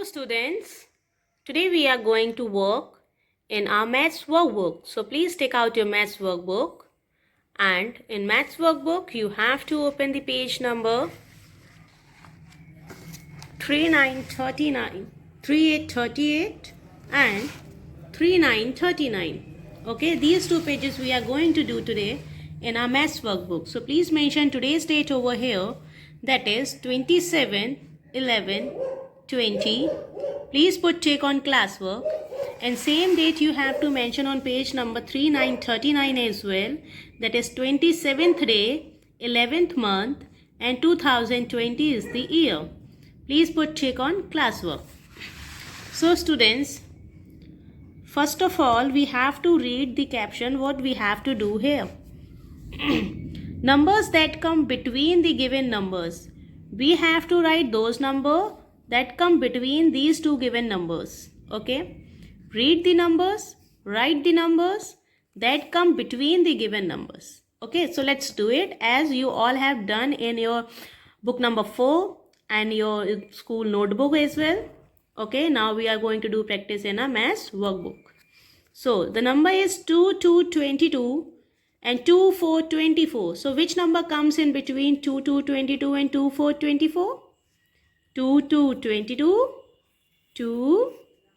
Hello students, today we are going to work in our maths workbook. So please take out your maths workbook, and in maths workbook you have to open the page number 3939, 3838 and 3939. Okay, these two pages we are going to do today in our maths workbook. So please mention today's date over here, that is 27/11/20. Please put tick on classwork, and same date you have to mention on page number 3939 as well, that is 27th day 11th month and 2020 is the year. Please put tick on classwork. So students, first of all we have to read the caption. What we have to do here? Numbers that come between the given numbers. We have to write those numbers that come between these two given numbers. Okay? Read the numbers, write the numbers that come between the given numbers. Okay, so let's do it as you all have done in your book number 4 and your school notebook as well. Okay, now we are going to do practice in a maths workbook. So the number is 2, 2, 22 and 2, 4, 24. So which number comes in between 2, 2, 22 and 2, 4, 24? 2, 2, 22, 2,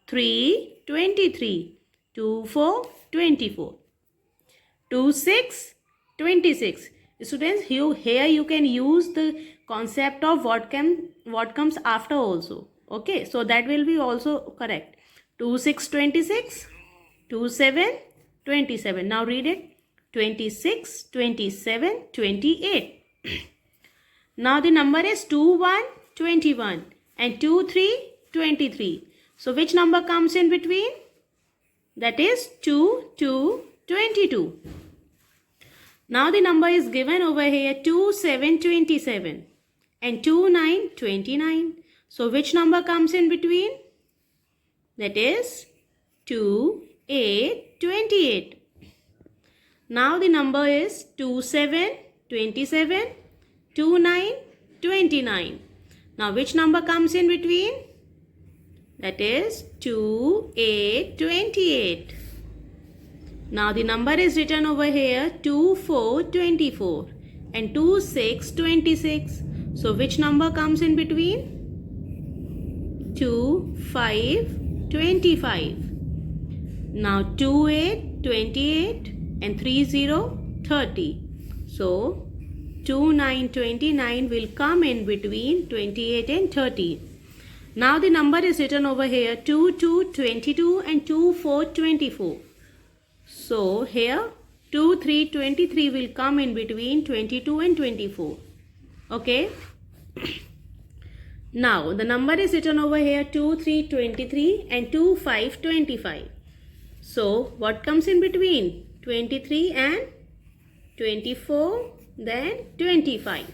3, 23, 2, 4, 24, 2, 6, 26. Students, here you can use the concept of what comes after also. Okay, so that will be also correct. 2, 6, 26, 2, 7, 27. Now read it. 26, 27, 28. Now the number is 2, 1, 21 and 2, 3, 23. So which number comes in between? That is 2, 2, 22. Now the number is given over here 2, 7, 27 and 2, 9, 29. So which number comes in between? That is 2, 8, 28. Now the number is 2, 7, 27, 2, 9, 29. Now which number comes in between? That is 2, 8, 28. Now the number is written over here 2, 4, 24 and 2, 6, 26. So which number comes in between? 2, 5, 25. Now 2, 8, 28 and 3, 0, 30. So 2, 9, 29 will come in between 28 and 30. Now the number is written over here 2, 2, 22 and 2, 4, 24. So here 2, 3, 23 will come in between 22 and 24. Okay. Now the number is written over here 2, 3, 23 and 2, 5, 25. So what comes in between? 23 and 24, then 25.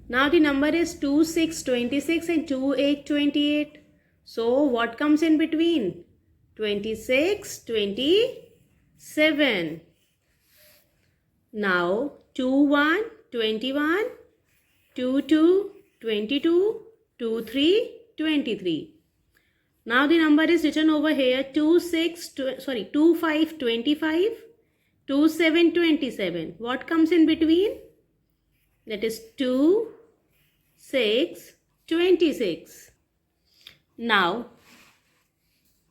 Now the number is 2, 6, 26 and 2, 8, 28. So what comes in between? 26, 27. Now 2, 1, 21, 2, 2, 22, 2, 3, 23. Now the number is written over here 2, 5, 25, 2, 7, 27. What comes in between? That is 2, 6, 26. Now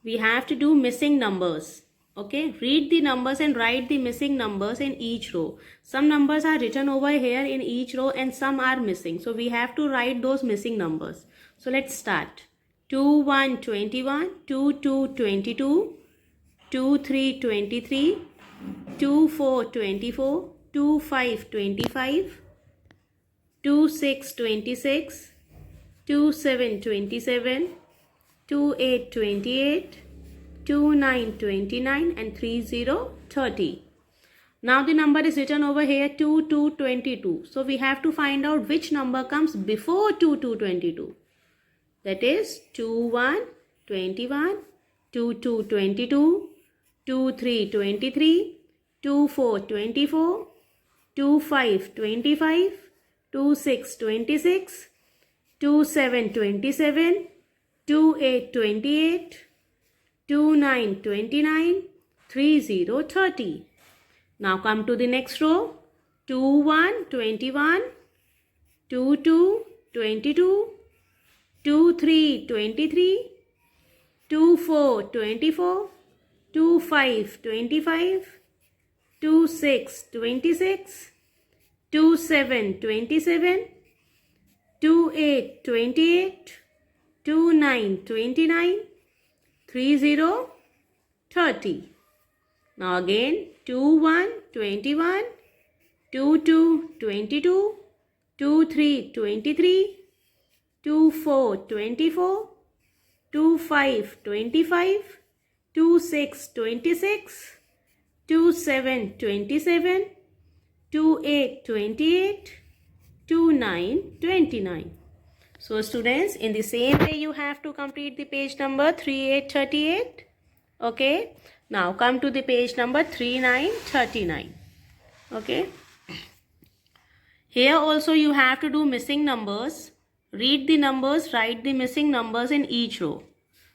we have to do missing numbers. Okay, read the numbers and write the missing numbers in each row. Some numbers are written over here in each row and some are missing. So we have to write those missing numbers. So let's start. 2, 1, 21, 2, 2, 22, 2, 3, 23, 2, 4, 24, 2, 5, 25, 2, 6, 26, 2, 7, 27, 2, 8, 28, 2, 9, 29 and 3, 0, 30. Now the number is written over here 2, 2, 22. So we have to find out which number comes before 2, 2, 22. That is 2, 1, 21, 2, 2, 22, 2, 3, 23, 2, 4, 24, 2, 5, 25, 2, 6, 26, 2, 7, 27, 2 8 28, 2 9 29, 3 0 30. Now come to the next row. 2 1 21, 2 2 22, 2 3 23, 2 4 24, 2 5 25, 2 6 26, 2 7 27, 2 8 28, 2 9 29, 3 0 30. Now again 2 1 21, 2 2 22, 2 3 23, 2 4 24, 2 5 25, 2 6 26, 2 7 27, 2 8 28, 2 9 29. So students, in the same way you have to complete the page number 3838. Okay. Now come to the page number 3939. Okay. Here also you have to do missing numbers. Read the numbers, write the missing numbers in each row.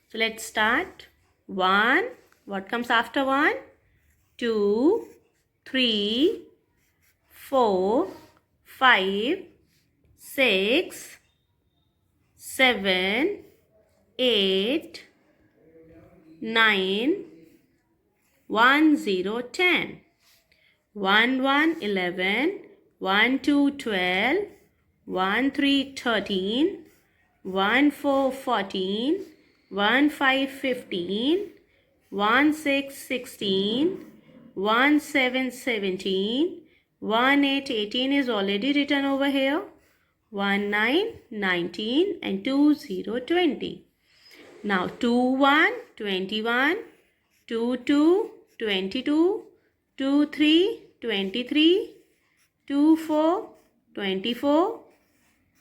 So let's start. 1. What comes after 1? 2, 3, 4, 5, 6, 7, 8, 9, 1 0 10, 1 1 11, 1 2 12, 1 3 13, 1 4 14, 1 5 15, 1 6 16, 1 7 17, 1 8 18 is already written over here, 1 9 19, and 2 0 20. Now 2 1 21, 2 2 22, 2 3 23, 2 4 24,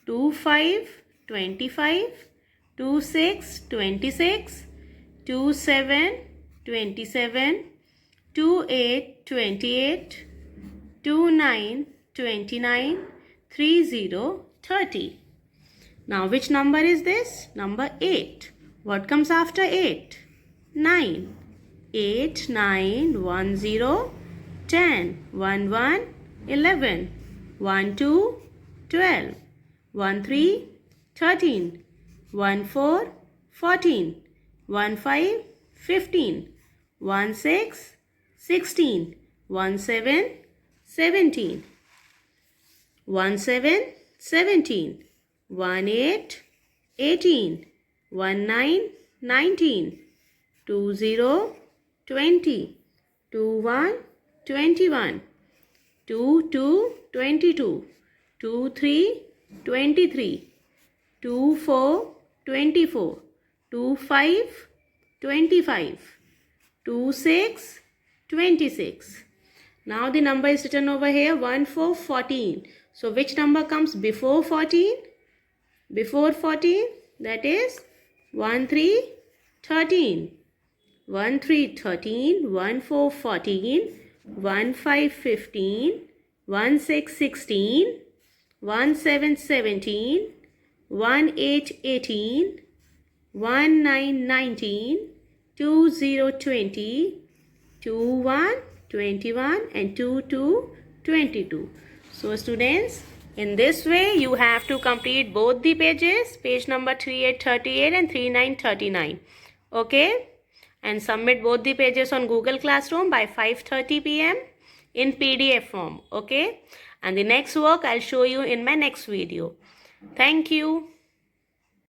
2 5 25, 2 6 26, 2 7 27, 2 8 28, 2 9 29, 3 0 30. Now which number is this? Number 8. What comes after 8? 9. 8 9 1 0, 10, 1 1 11, 1 2 12, 1 3 13, 1 4 14, 1 5 15, 1 6 16, 1 7 17, 1 7 17, 1 8 18, 1 9 19, 2 0 20, 2 1 21, 2 2 22, 2 3 23, 2 4 24, 2 5 25, 2 6 26. Now the number is written over here 1 4 14. So which number comes before 14? Before 14, that is 1 3 13. 1 3 13, 1 4 14, 1 5 15, 1 6 16, 1 7 17, 1 8 18, 1 9 19, 2 0 20, 2 1 21, and 2 2 22. So students, in this way you have to complete both the pages, page number 3838 and 3939. Okay, and submit both the pages on Google Classroom by 5:30 p.m. in PDF form. Okay, and the next work I'll show you in my next video. Thank you.